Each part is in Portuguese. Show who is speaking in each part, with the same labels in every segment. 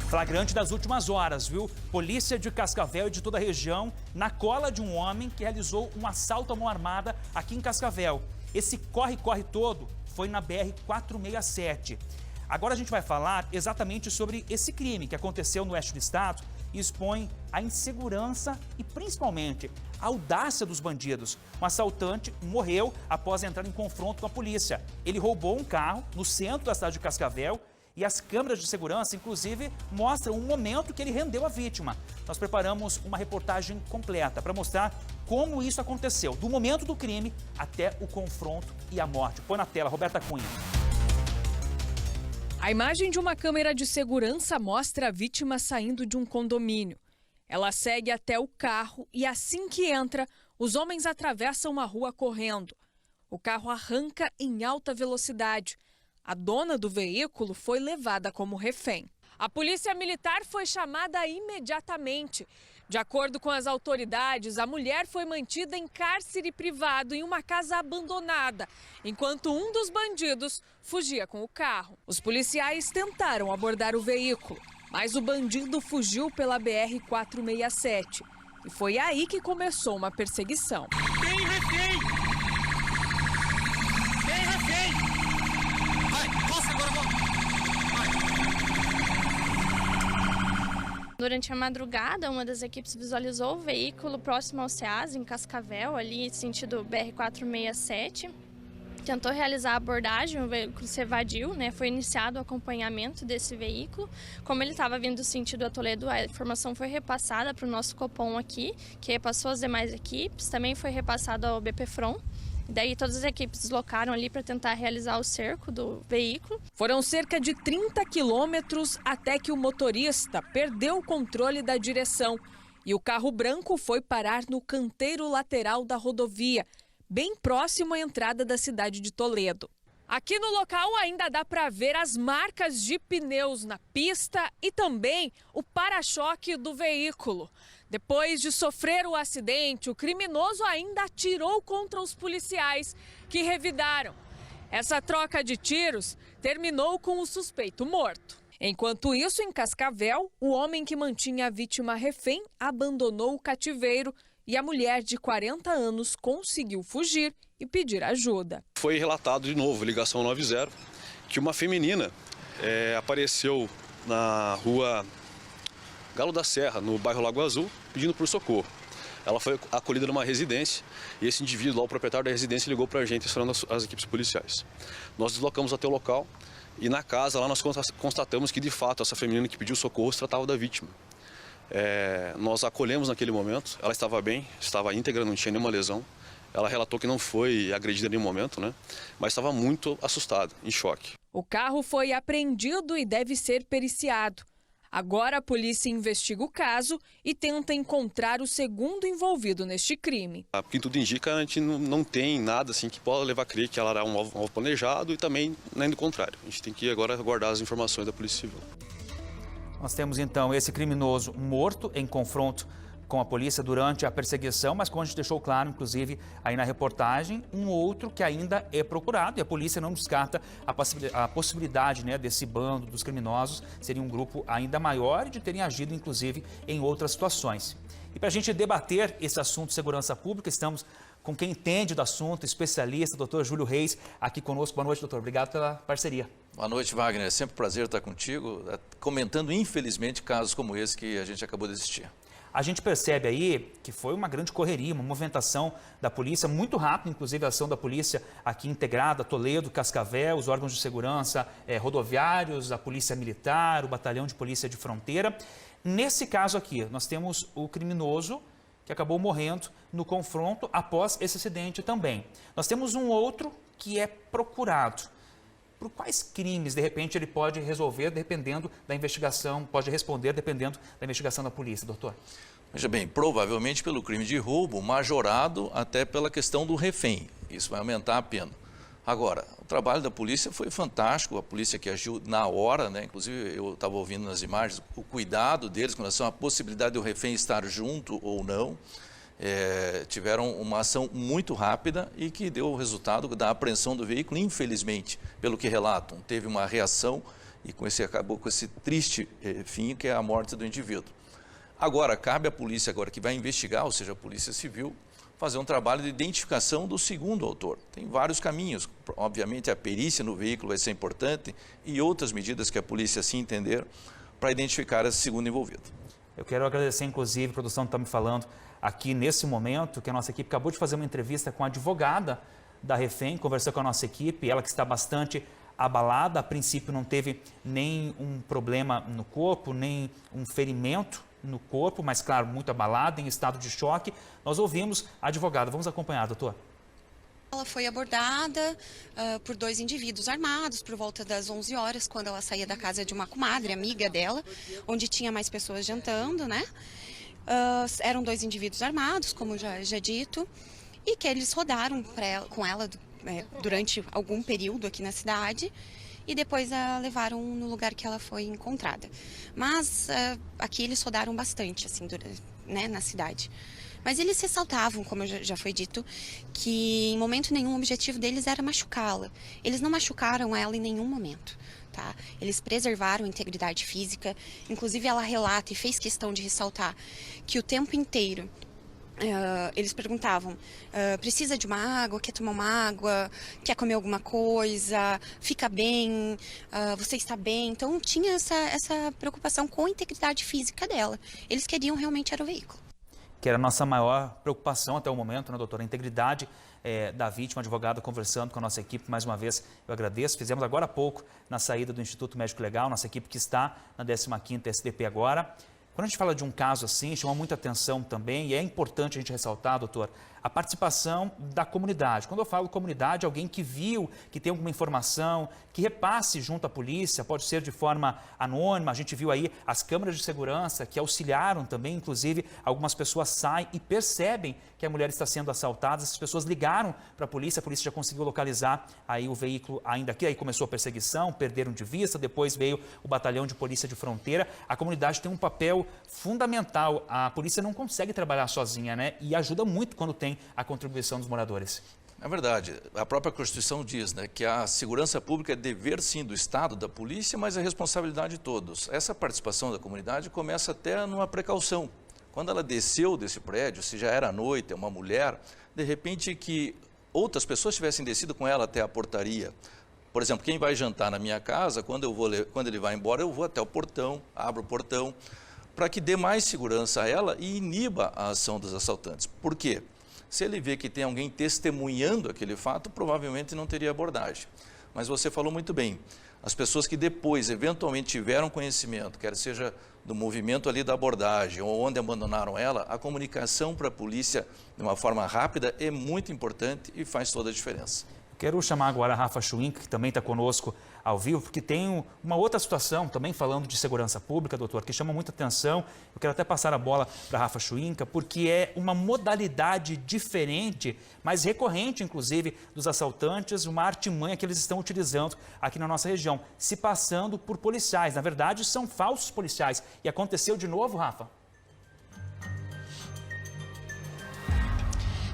Speaker 1: Flagrante das últimas horas, viu? Polícia de Cascavel e de toda a região na cola de um homem que realizou um assalto à mão armada aqui em Cascavel. Esse corre-corre todo foi na BR-467. Agora a gente vai falar exatamente sobre esse crime que aconteceu no oeste do estado e expõe a insegurança e principalmente a audácia dos bandidos. Um assaltante morreu após entrar em confronto com a polícia. Ele roubou um carro no centro da cidade de Cascavel e as câmeras de segurança, inclusive, mostram o momento que ele rendeu a vítima. Nós preparamos uma reportagem completa para mostrar como isso aconteceu, do momento do crime até o confronto e a morte. Põe na tela, Roberta Cunha.
Speaker 2: A imagem de uma câmera de segurança mostra a vítima saindo de um condomínio. Ela segue até o carro e assim que entra, os homens atravessam a rua correndo. O carro arranca em alta velocidade. A dona do veículo foi levada como refém. A polícia militar foi chamada imediatamente. De acordo com as autoridades, a mulher foi mantida em cárcere privado em uma casa abandonada, enquanto um dos bandidos fugia com o carro. Os policiais tentaram abordar o veículo, mas o bandido fugiu pela BR-467. E foi aí que começou uma perseguição.
Speaker 3: Tem refém! Tem refém! Vai, posso agora, vou!
Speaker 4: Durante a madrugada, uma das equipes visualizou o veículo próximo ao CEAS, em Cascavel, ali sentido BR-467. Tentou realizar a abordagem, o veículo se evadiu, foi iniciado o acompanhamento desse veículo. Como ele estava vindo sentido a Toledo, a informação foi repassada para o nosso Copom aqui, que repassou as demais equipes, também foi repassado ao BPFROM. Daí todas as equipes deslocaram ali para tentar realizar o cerco do veículo.
Speaker 2: Foram cerca de 30 quilômetros até que o motorista perdeu o controle da direção e o carro branco foi parar no canteiro lateral da rodovia, bem próximo à entrada da cidade de Toledo. Aqui no local ainda dá para ver as marcas de pneus na pista e também o para-choque do veículo. Depois de sofrer o acidente, o criminoso ainda atirou contra os policiais, que revidaram. Essa troca de tiros terminou com o suspeito morto. Enquanto isso, em Cascavel, o homem que mantinha a vítima refém abandonou o cativeiro e a mulher de 40 anos conseguiu fugir e pedir ajuda.
Speaker 5: Foi relatado de novo, ligação 90, que uma feminina apareceu na rua Galo da Serra, no bairro Lago Azul, pedindo por socorro. Ela foi acolhida numa residência e esse indivíduo, lá, o proprietário da residência, ligou para a gente, acionando as equipes policiais. Nós deslocamos até o local e na casa lá nós constatamos que de fato essa feminina que pediu socorro se tratava da vítima. Nós a acolhemos naquele momento, ela estava bem, estava íntegra, não tinha nenhuma lesão. Ela relatou que não foi agredida em nenhum momento, mas estava muito assustada, em choque.
Speaker 2: O carro foi apreendido e deve ser periciado. Agora a polícia investiga o caso e tenta encontrar o segundo envolvido neste crime.
Speaker 5: O que tudo indica, a gente não tem nada assim que possa levar a crer que ela era um alvo planejado e também nem do contrário. A gente tem que agora aguardar as informações da Polícia Civil.
Speaker 1: Nós temos então esse criminoso morto em confronto com a polícia durante a perseguição, mas como a gente deixou claro, inclusive, aí na reportagem, um outro que ainda é procurado e a polícia não descarta a possibilidade desse bando dos criminosos seria um grupo ainda maior e de terem agido, inclusive, em outras situações. E para a gente debater esse assunto de segurança pública, estamos com quem entende do assunto, especialista, doutor Júlio Reis, aqui conosco. Boa noite, doutor. Obrigado pela parceria.
Speaker 6: Boa noite, Wagner. É sempre um prazer estar contigo, comentando, infelizmente, casos como esse que a gente acabou de assistir.
Speaker 1: A gente percebe aí que foi uma grande correria, uma movimentação da polícia, muito rápida, inclusive a ação da polícia aqui integrada, Toledo, Cascavel, os órgãos de segurança rodoviários, a polícia militar, o batalhão de polícia de fronteira. Nesse caso aqui, nós temos o criminoso que acabou morrendo no confronto após esse acidente também. Nós temos um outro que é procurado. Por quais crimes, de repente, ele pode resolver, dependendo da investigação, pode responder, dependendo da investigação da polícia, doutor?
Speaker 6: Veja bem, provavelmente pelo crime de roubo, majorado até pela questão do refém. Isso vai aumentar a pena. Agora, o trabalho da polícia foi fantástico, a polícia que agiu na hora, inclusive eu estava ouvindo nas imagens, o cuidado deles com relação à possibilidade do refém estar junto ou não. Tiveram uma ação muito rápida e que deu o resultado da apreensão do veículo. Infelizmente, pelo que relatam, teve uma reação e acabou com esse triste fim, que é a morte do indivíduo. Agora, cabe à polícia agora que vai investigar, ou seja, a Polícia Civil, fazer um trabalho de identificação do segundo autor. Tem vários caminhos, obviamente a perícia no veículo vai ser importante e outras medidas que a polícia assim entender para identificar esse segundo envolvido.
Speaker 1: Eu quero agradecer, inclusive, a produção que está me falando aqui nesse momento, que a nossa equipe acabou de fazer uma entrevista com a advogada da refém, conversou com a nossa equipe, ela que está bastante abalada, a princípio não teve nem um problema no corpo, nem um ferimento no corpo, mas claro, muito abalada, em estado de choque. Nós ouvimos a advogada, vamos acompanhar, doutor.
Speaker 7: Ela foi abordada por 2 indivíduos armados por volta das 11 horas, quando ela saía da casa de uma comadre, amiga dela, onde tinha mais pessoas jantando, né? Eram 2 indivíduos armados, como já dito, e que eles rodaram com ela durante algum período aqui na cidade e depois a levaram no lugar que ela foi encontrada. Mas aqui eles rodaram bastante, assim, né, na cidade. Mas eles ressaltavam, como já foi dito, que em momento nenhum o objetivo deles era machucá-la. Eles não machucaram ela em nenhum momento, tá? Eles preservaram a integridade física. Inclusive ela relata e fez questão de ressaltar que o tempo inteiro eles perguntavam, precisa de uma água, quer tomar uma água, quer comer alguma coisa, fica bem, você está bem. Então tinha essa preocupação com a integridade física dela. Eles queriam realmente era o veículo.
Speaker 1: Que era a nossa maior preocupação até o momento, né, doutora? A integridade da vítima, advogada conversando com a nossa equipe. Mais uma vez, eu agradeço. Fizemos agora há pouco, na saída do Instituto Médico Legal, nossa equipe que está na 15ª SDP agora. Quando a gente fala de um caso assim, chama muita atenção também, e é importante a gente ressaltar, doutor, a participação da comunidade. Quando eu falo comunidade, alguém que viu, que tem alguma informação, que repasse junto à polícia, pode ser de forma anônima. A gente viu aí as câmeras de segurança que auxiliaram também, inclusive algumas pessoas saem e percebem que a mulher está sendo assaltada. Essas pessoas ligaram para a polícia já conseguiu localizar aí o veículo ainda aqui, aí começou a perseguição, perderam de vista, depois veio o batalhão de polícia de fronteira. A comunidade tem um papel fundamental, a polícia não consegue trabalhar sozinha, né? E ajuda muito quando tem a contribuição dos moradores.
Speaker 6: É verdade, a própria Constituição diz, né, que a segurança pública é dever sim do Estado, da polícia, mas é responsabilidade de todos. Essa participação da comunidade começa até numa precaução. Quando ela desceu desse prédio, se já era noite, é uma mulher, de repente que outras pessoas tivessem descido com ela até a portaria. Por exemplo, quem vai jantar na minha casa, quando ele vai embora, eu vou até o portão, abro o portão, para que dê mais segurança a ela e iniba a ação dos assaltantes. Por quê? Se ele vê que tem alguém testemunhando aquele fato, provavelmente não teria abordagem. Mas você falou muito bem, as pessoas que depois, eventualmente, tiveram conhecimento, quer seja do movimento ali da abordagem ou onde abandonaram ela, a comunicação para a polícia de uma forma rápida é muito importante e faz toda a diferença.
Speaker 1: Quero chamar agora a Rafa Schwinck, que também está conosco ao vivo, porque tem uma outra situação, também falando de segurança pública, doutor, que chama muita atenção. Eu quero até passar a bola para a Rafa Schwinck, porque é uma modalidade diferente, mas recorrente, inclusive, dos assaltantes, uma artimanha que eles estão utilizando aqui na nossa região, se passando por policiais. Na verdade, são falsos policiais. E aconteceu de novo, Rafa?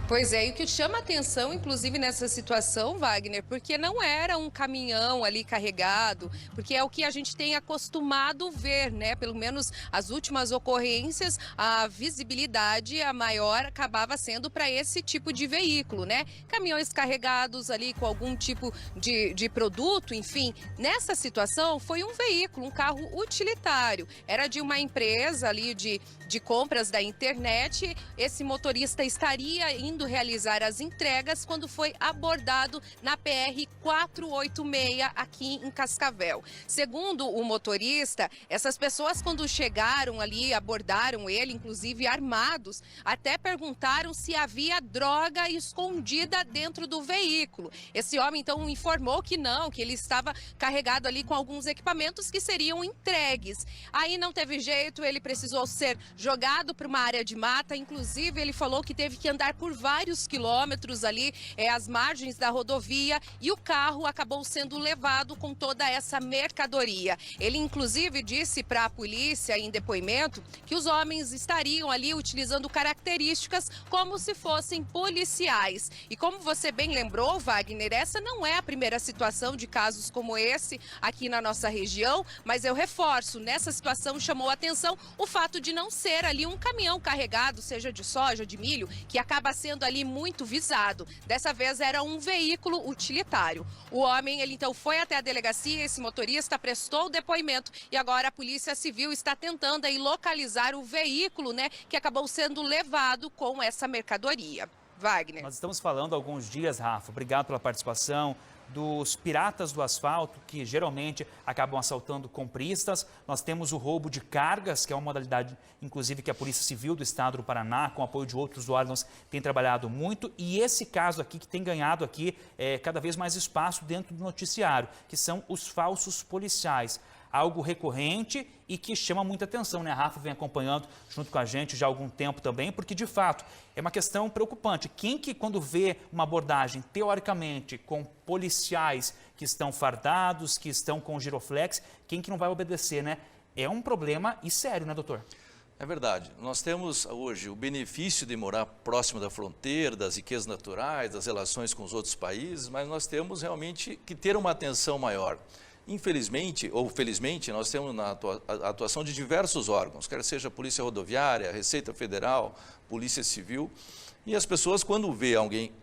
Speaker 8: Pois é, e o que chama atenção, inclusive nessa situação, Wagner, porque não era um caminhão ali carregado, porque é o que a gente tem acostumado ver, né? Pelo menos as últimas ocorrências, a visibilidade a maior acabava sendo para esse tipo de veículo, né? Caminhões carregados ali com algum tipo de produto, enfim. Nessa situação foi um veículo, um carro utilitário. Era de uma empresa ali de compras da internet. Esse motorista estaria indo realizar as entregas quando foi abordado na PR 486 aqui em Cascavel. Segundo o motorista, essas pessoas quando chegaram ali, abordaram ele, inclusive armados, até perguntaram se havia droga escondida dentro do veículo. Esse homem então informou que não, que ele estava carregado ali com alguns equipamentos que seriam entregues. Aí não teve jeito, ele precisou ser jogado para uma área de mata, inclusive ele falou que teve que andar por vários quilômetros ali às margens da rodovia e o carro acabou sendo levado com toda essa mercadoria. Ele inclusive disse para a polícia em depoimento que os homens estariam ali utilizando características como se fossem policiais. E como você bem lembrou, Wagner, essa não é a primeira situação de casos como esse aqui na nossa região, mas eu reforço, nessa situação chamou a atenção o fato de não ser ali um caminhão carregado, seja de soja, de milho, que acaba sendo ali muito visado. Dessa vez era um veículo utilitário. O homem, ele então foi até a delegacia, esse motorista prestou o depoimento e agora a Polícia Civil está tentando aí localizar o veículo, né, que acabou sendo levado com essa mercadoria. Wagner.
Speaker 1: Nós estamos falando há alguns dias, Rafa, obrigado pela participação, dos piratas do asfalto, que geralmente acabam assaltando compristas. Nós temos o roubo de cargas, que é uma modalidade, inclusive, que a Polícia Civil do Estado do Paraná, com apoio de outros órgãos, tem trabalhado muito. E esse caso aqui, que tem ganhado aqui cada vez mais espaço dentro do noticiário, que são os falsos policiais. Algo recorrente e que chama muita atenção, né? A Rafa vem acompanhando junto com a gente já há algum tempo também, porque de fato é uma questão preocupante. Quem que quando vê uma abordagem, teoricamente, com policiais que estão fardados, que estão com giroflex, quem que não vai obedecer, né? É um problema e sério, né, doutor?
Speaker 6: É verdade. Nós temos hoje o benefício de morar próximo da fronteira, das riquezas naturais, das relações com os outros países, mas nós temos realmente que ter uma atenção maior. Infelizmente, ou felizmente, nós temos a atuação de diversos órgãos, quer seja a Polícia Rodoviária, a Receita Federal, Polícia Civil, e as pessoas, quando vê alguém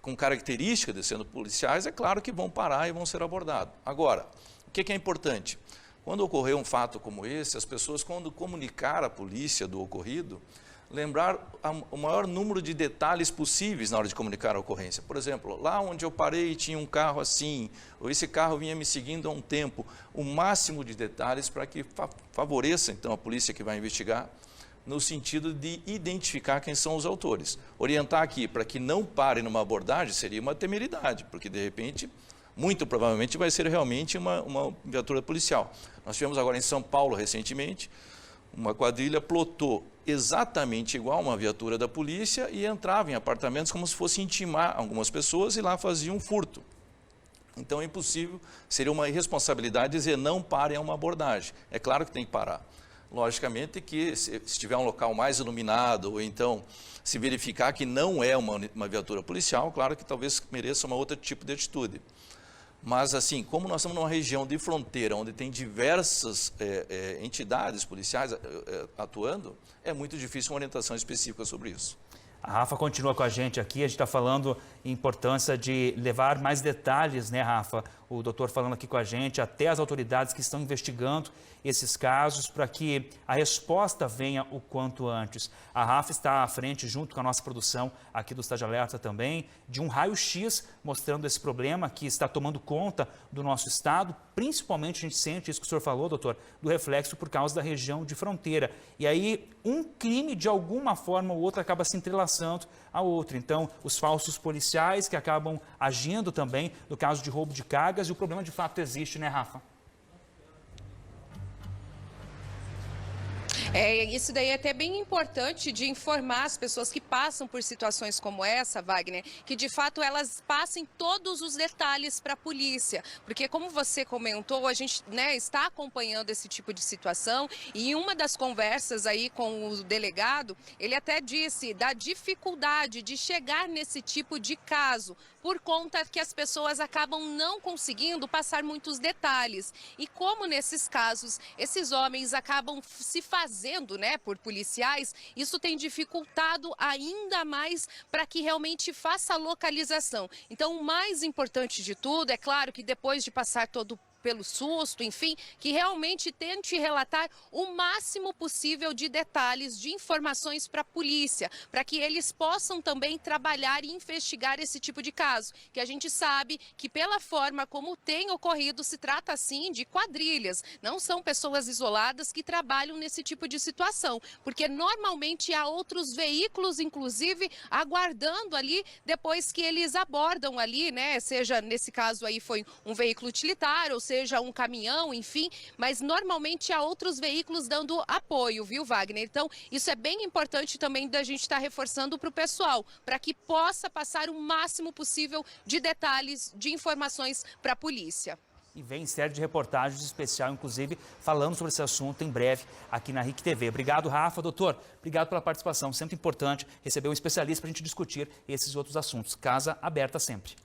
Speaker 6: com característica de sendo policiais, é claro que vão parar e vão ser abordados. Agora, o que é importante? Quando ocorrer um fato como esse, as pessoas, quando comunicar à polícia do ocorrido, lembrar o maior número de detalhes possíveis na hora de comunicar a ocorrência. Por exemplo, lá onde eu parei tinha um carro assim, ou esse carro vinha me seguindo há um tempo. O máximo de detalhes para que favoreça, então, a polícia que vai investigar, no sentido de identificar quem são os autores. Orientar aqui para que não parem numa abordagem seria uma temeridade, porque, de repente, muito provavelmente vai ser realmente uma viatura policial. Nós tivemos agora em São Paulo, recentemente, uma quadrilha plotou exatamente igual uma viatura da polícia e entrava em apartamentos como se fosse intimar algumas pessoas e lá fazia um furto. Então é impossível, seria uma irresponsabilidade dizer não parem a uma abordagem. É claro que tem que parar. Logicamente que se tiver um local mais iluminado ou então se verificar que não é uma viatura policial, claro que talvez mereça uma outra tipo de atitude. Mas, assim, como nós estamos numa região de fronteira, onde tem diversas entidades policiais atuando, é muito difícil uma orientação específica sobre isso.
Speaker 1: A Rafa continua com a gente aqui, a gente está falando em importância de levar mais detalhes, né, Rafa? O doutor falando aqui com a gente, até as autoridades que estão investigando esses casos, para que a resposta venha o quanto antes. A Rafa está à frente, junto com a nossa produção aqui do Cidade Alerta também, de um raio-x mostrando esse problema que está tomando conta do nosso estado, principalmente a gente sente isso que o senhor falou, doutor, do reflexo por causa da região de fronteira. E aí um crime, de alguma forma ou outra, acaba se entrelaçando a outro. Então, os falsos policiais que acabam agindo também no caso de roubo de cargas, e o problema de fato existe, né, Rafa?
Speaker 8: Isso daí é até bem importante de informar as pessoas que passam por situações como essa, Wagner, que de fato elas passem todos os detalhes para a polícia, porque como você comentou, a gente, né, está acompanhando esse tipo de situação e em uma das conversas aí com o delegado, ele até disse da dificuldade de chegar nesse tipo de caso, por conta que as pessoas acabam não conseguindo passar muitos detalhes. E como nesses casos, esses homens acabam se fazendo, né, por policiais, isso tem dificultado ainda mais para que realmente faça a localização. Então, o mais importante de tudo, é claro que depois de passar todo pelo susto, enfim, que realmente tente relatar o máximo possível de detalhes, de informações para a polícia, para que eles possam também trabalhar e investigar esse tipo de caso, que a gente sabe que pela forma como tem ocorrido, se trata assim de quadrilhas, não são pessoas isoladas que trabalham nesse tipo de situação, porque normalmente há outros veículos, inclusive, aguardando ali depois que eles abordam ali, né, seja nesse caso aí foi um veículo utilitário, ou seja, seja um caminhão, enfim, mas normalmente há outros veículos dando apoio, viu, Wagner? Então, isso é bem importante também da gente estar reforçando para o pessoal, para que possa passar o máximo possível de detalhes, de informações para a polícia.
Speaker 1: E vem série de reportagens especial, inclusive, falando sobre esse assunto em breve aqui na RIC TV. Obrigado, Rafa. Doutor, obrigado pela participação. Sempre importante receber um especialista para a gente discutir esses outros assuntos. Casa aberta sempre.